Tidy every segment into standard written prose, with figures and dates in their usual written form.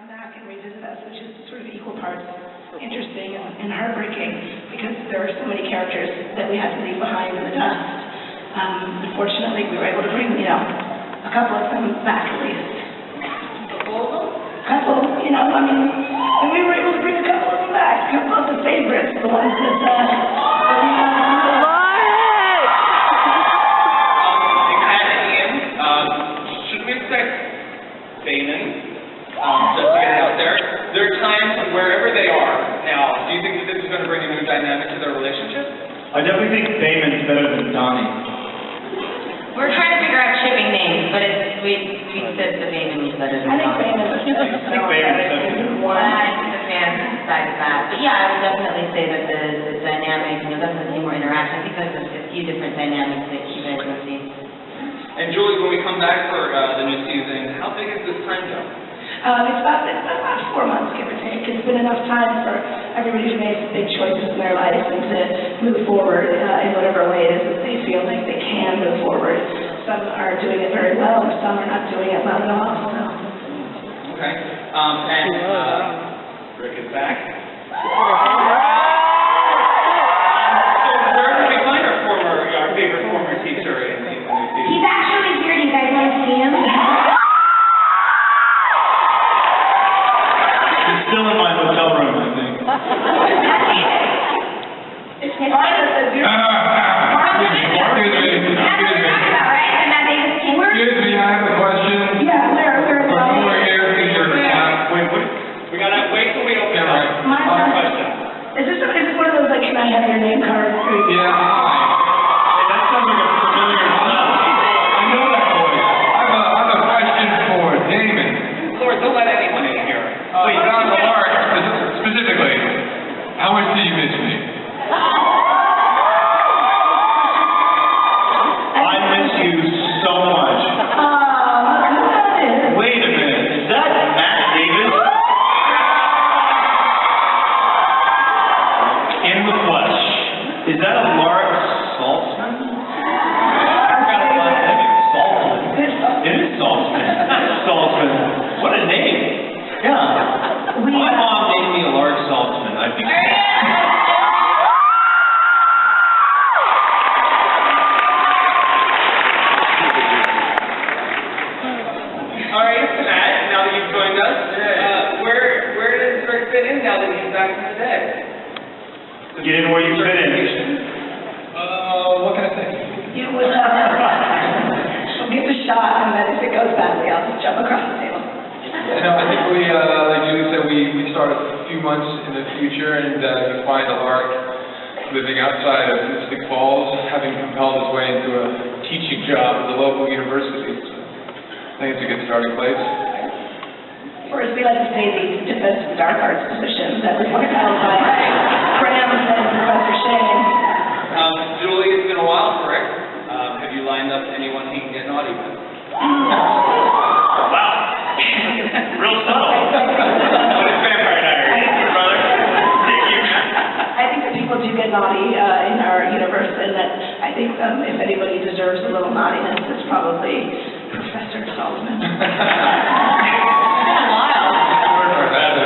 come back and revisit us, which is sort of equal parts interesting and heartbreaking, because there are so many characters that we had to leave behind in the dust. Unfortunately, we were able to bring, a couple of them back at least. A couple, we were able to bring a couple of them back, a couple of the favorites, the ones that should we expect Damon, just to get it out there? There are times wherever they are now, do you think that this is going to bring a new dynamic to their relationship? I definitely think Damon's better than Donnie. We're trying to figure out shipping names, but we said the Damon was better than Donnie. I think Damon's Well, I think the fans decided that. But yeah, I would definitely say that the dynamic, definitely more interaction. I think there's a few different dynamics that you guys will see. And Julie, when we come back for the new season, how big is this time jump? It's about 4 months, give or take. It's been enough time for everybody to make big choices in their lives and to move forward in whatever way it is that they feel like they can move forward. Some are doing it very well, and some are not doing it well at all. So. Okay. Rick is back. So where can we find our favorite former teacher in the new season? He's actually here. Do you guys want to see him? Still in my hotel room, I think. It's part of the Excuse me, I have a question. Yeah, where Over here in your We gotta wait till we open up. My question. Is this one of those, like, can I have your name card? Yeah, hi. Hey, that sounds like a familiar sound. I know that voice. I have a question for Damon. Lord, don't let anyone in here. Wait, Don Lark, specifically, how much do you miss me? I miss you so much. Good. Wait a minute, is that Matt Davis? In the flesh. Is that a Lark Saltzman? Saltzman. It is Saltzman. Saltzman. What a name. Yeah. My mom named me a Lark Saltzman. I'd be All right, Matt, now that you've joined us, where does Rick fit in now that he's back from the dead? Get in where you fit in. What can I say? You would she'll give a shot, and then if it goes badly, I'll just jump across the table. I think we, like Julie said, we start a few months in the future, and you find a Lark living outside of Mystic Falls, having compelled his way into a teaching job at the local university. So I think it's a good starting place. Or as we like to say, the defensive dark arts position that was held by Graham and Professor Shane. Julie, it's been a while for Rick. Have you lined up anyone he can get naughty with? Wow. Real subtle. But it's Vampire Diaries, brother. Thank you, man. I think that people do get naughty in our universe, and that I think if anybody deserves a little naughtiness, it's probably Professor Saltzman. It's been a while.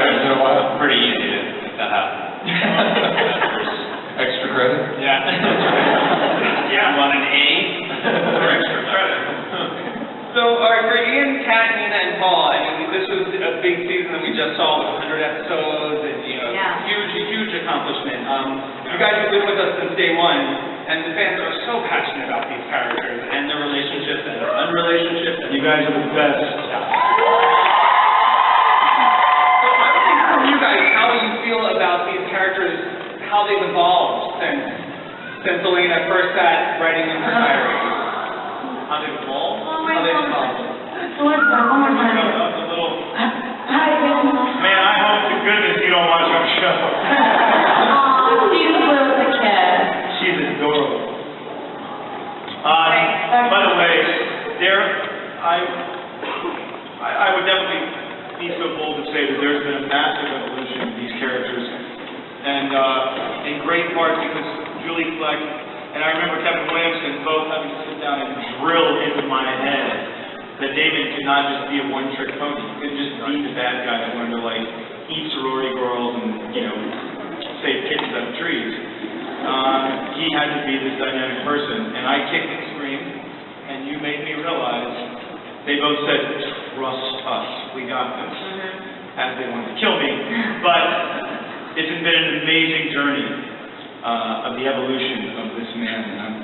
It's been a while. Pretty easy to make that happen. Extra credit? Yeah. Yeah, want an A or extra credit. So, all right, for Ian, Kat, Nina, and Paul, I mean, this was a big season that we just saw with 100 episodes, and, huge accomplishment. You guys have been with us since day one, and the fans are so passionate about these characters and their relationships and their unrelationships. And You guys are the best. So I would think from you guys, how do you feel about these characters, how they've evolved since Elena first sat writing in her diary? How they've evolved? How they've evolved? One more time. A little. Hi, Graham. Man, I hope to goodness you don't watch our show. Aw, beautiful as a kid. She's adorable. By the way, I would definitely be so bold to say that there's been a massive evolution in these characters, and in great part because Julie Fleck and I remember Kevin Williamson both having to sit down and drill into my head that David could not just be a one-trick pony. He couldn't just be the bad guy that wanted to, like, eat sorority girls and, you know, save kittens out of trees. He had to be this dynamic person, and I kicked and screamed, and you made me realize, they both said, trust us, we got this, as they wanted to kill me, but it's been an amazing journey of the evolution of this man, and I'm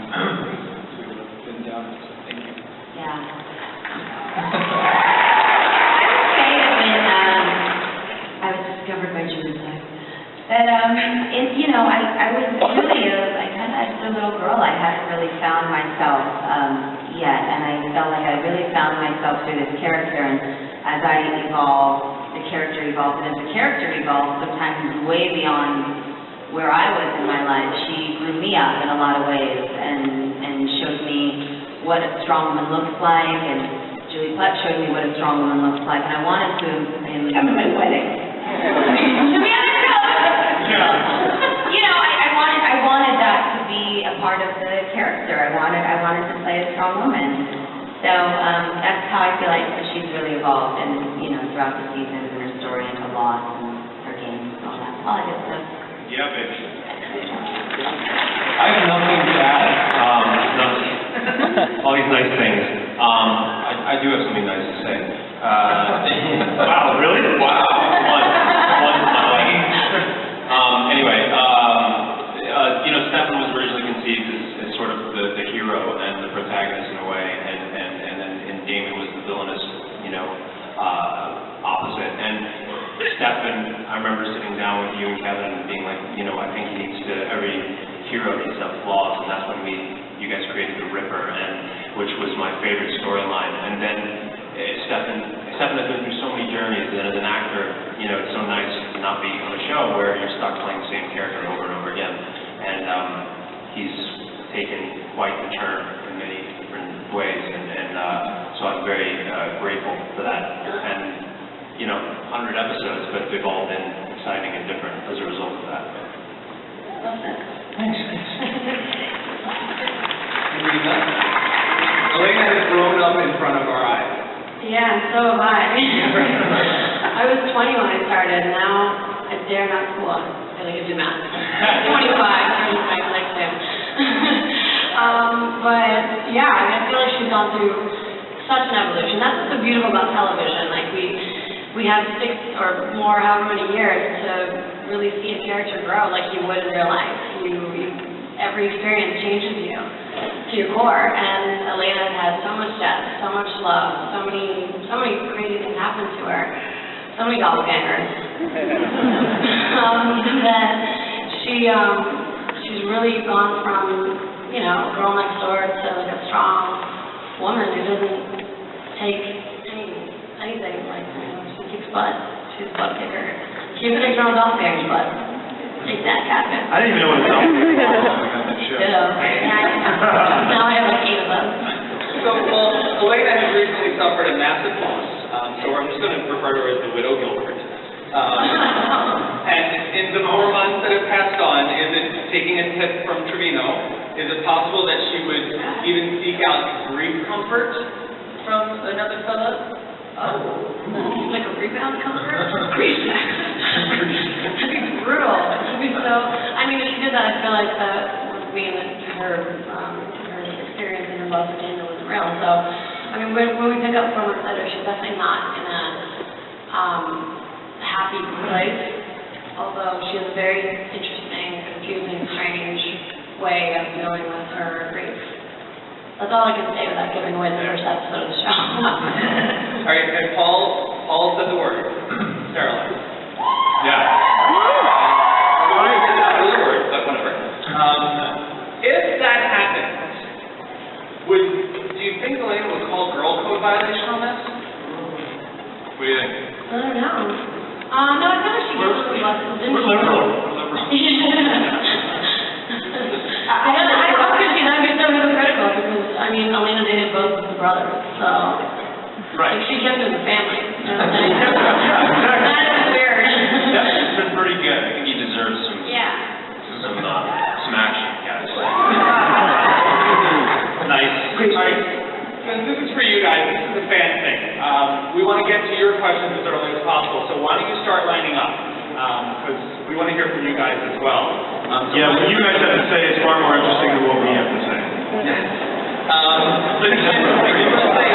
been down it, so thank you. Yeah. I would say that when I was discovered by Julie that you know, I was really a little girl. I hadn't really found myself yet, and I felt like I really found myself through this character. And as I evolved, the character evolved, and as the character evolved, sometimes way beyond where I was in my life, she grew me up in a lot of ways, and showed me what a strong woman looks like, and Julie Platt showed me what a strong woman looks like, and I wanted to. Come to my wedding. Should we have a You know, I wanted that to be a part of the character. I wanted to play a strong woman. So that's how I feel like she's really evolved, and you know, throughout the seasons and her story and her loss and her games and all that good stuff. Yeah, baby. I have nothing to add. All these nice things. I do have something nice to say. Wow, really? Wow. Anyway, you know, Stefan was originally conceived as sort of the hero and the protagonist in a way, and then Damon was the villainous, you know, opposite. And Stefan, I remember sitting down with you and Kevin and being like, you know, I think every hero needs to have flaws, and that's when you guys created the Ripper, and which was my favorite storyline. And then Stefan has been through so many journeys, and as an actor, you know, it's so nice to not be on a show where you're stuck playing the same character over and over again. And he's taken quite the turn in many different ways, and so I'm very grateful for that. And, you know, 100 episodes, but they've all been exciting and different as a result of that. Thanks. Elena has grown up in front of our eyes. Yeah, and so have I. I was 20 when I started, and now I dare not school. I feel like I do math. 25, turning my life down. But yeah, I mean, I feel like she's gone through such an evolution. That's what's so beautiful about television. Like we have 6 or more, however many years to really see a character grow like you would in real life. Every experience changes you to your core, and Elena has so much death, so much love, so many crazy things happen to her, so many doppelgangers. That she's really gone from, you know, girl next door to like a strong woman who doesn't take anything, like, you know, she kicks butt. She's a butt kicker. She even kicks her own doppelganger's butt. Take that, Captain. I didn't even know what a doppelganger was. Now I have like 8 of them. So, well, Elena has recently suffered a massive loss, so I'm just going to refer to her as the Widow Gilbert. And in the 4 months that have passed on, is it taking a tip from Trevino? Is it possible that she would even seek out grief comfort from another fella? Oh, like a rebound comfort? Grief sex. That'd be brutal. It'd be so. I mean, if she did that, I feel like that would mean that her experience and her love for Daniel wasn't real. So, I mean, when we pick up 4 months later, she's definitely not in a happy place. Although she has a very interesting, confusing, strange way of dealing with her grief. That's all I can say without giving away the first episode of the show. All right, and Paul said the word. Sterilized. Yeah. Not really a word, but whatever. If that happened, do you think Elena would call girl code violation on this? What do you think? I don't know. No, I feel like she gives some lessons. We're liberal. We're liberal. How could she not be so hypocritical? Because, I mean, Elena dated both of the brothers, so... Right. Like, she kept it in the family. You know what I'm saying? Exactly. That is weird. It's been pretty good. I think he deserves some action, guys. Nice. All right, since this is for you guys, this is a fan We want to get to your questions as early as possible, so why don't you start lining up? Because we want to hear from you guys as well. Yeah, what you guys have to say is far more interesting than what we have to say. Ladies and gentlemen, if you want to say,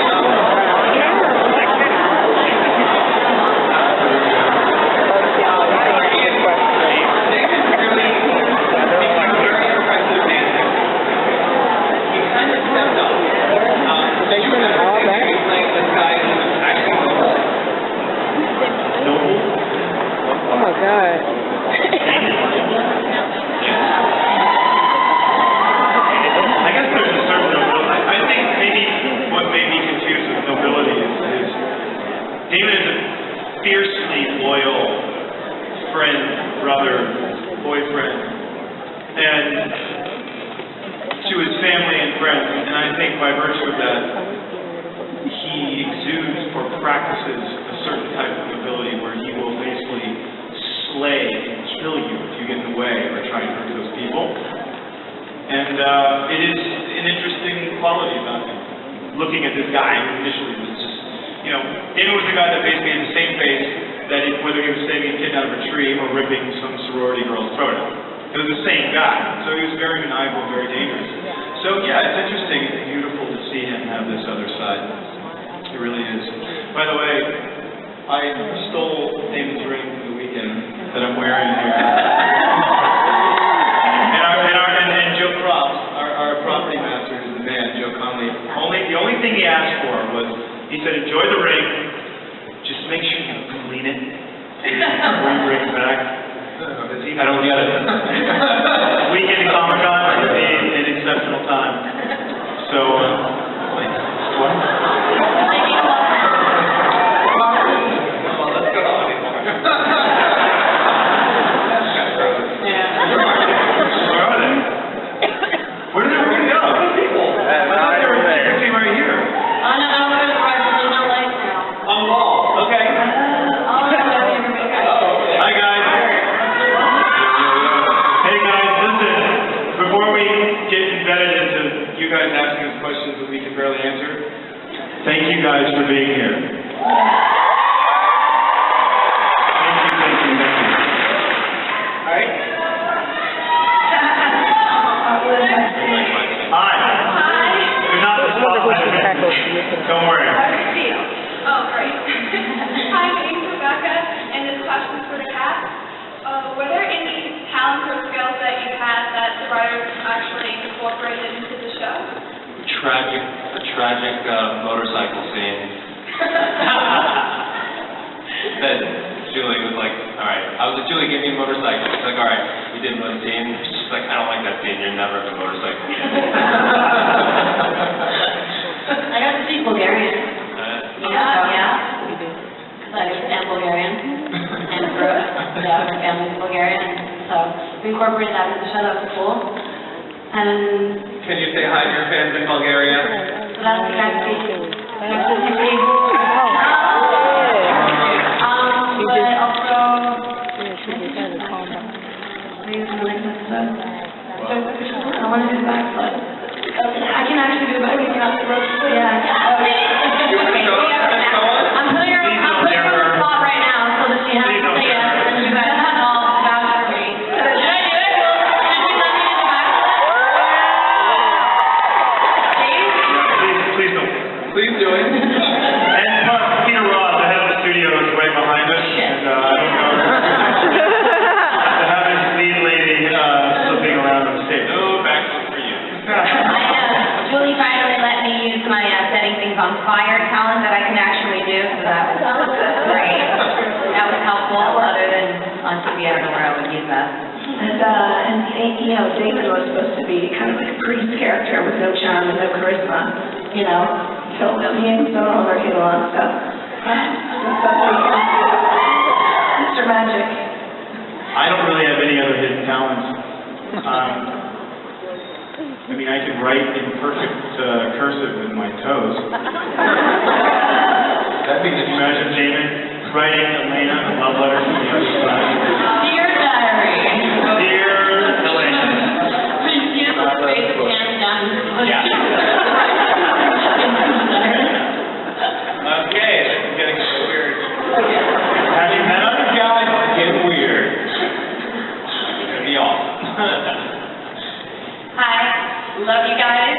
love you guys.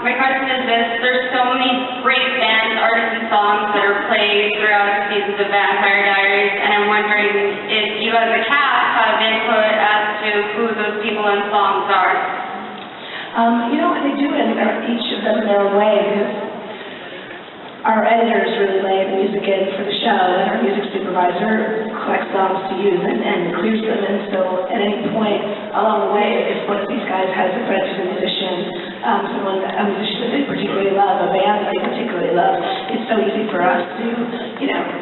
My question is this, there's so many great bands, artists, and songs that are played throughout the seasons of Vampire Diaries, and I'm wondering if you as a cast have input as to who those people and songs are. They do, and each of them in their own way, because our editors really lay the music in for the show, and our music supervisor collects songs to use and clears them, and so at any point along the way, if one of these guys has a friend who's a musician, a musician that they particularly love, a band that they particularly love, it's so easy for us to,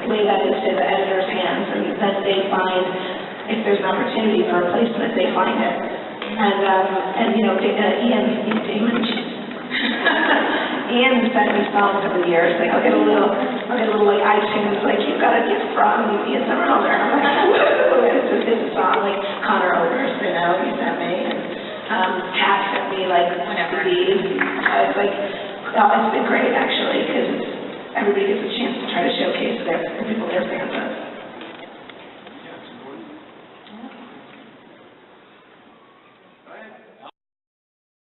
lay that into the editor's hands, and then they find, if there's an opportunity for a placement, they find it. Ian sent me songs over the years, like I'll get a little like iTunes, like you've got a gift from Ian Somerhalder. I'm like, woo! It's a song, like Connor Ogers, he sent me, and Kat sent me like CDs. It's like, it's been great actually, because everybody gets a chance to try to showcase the people they're fans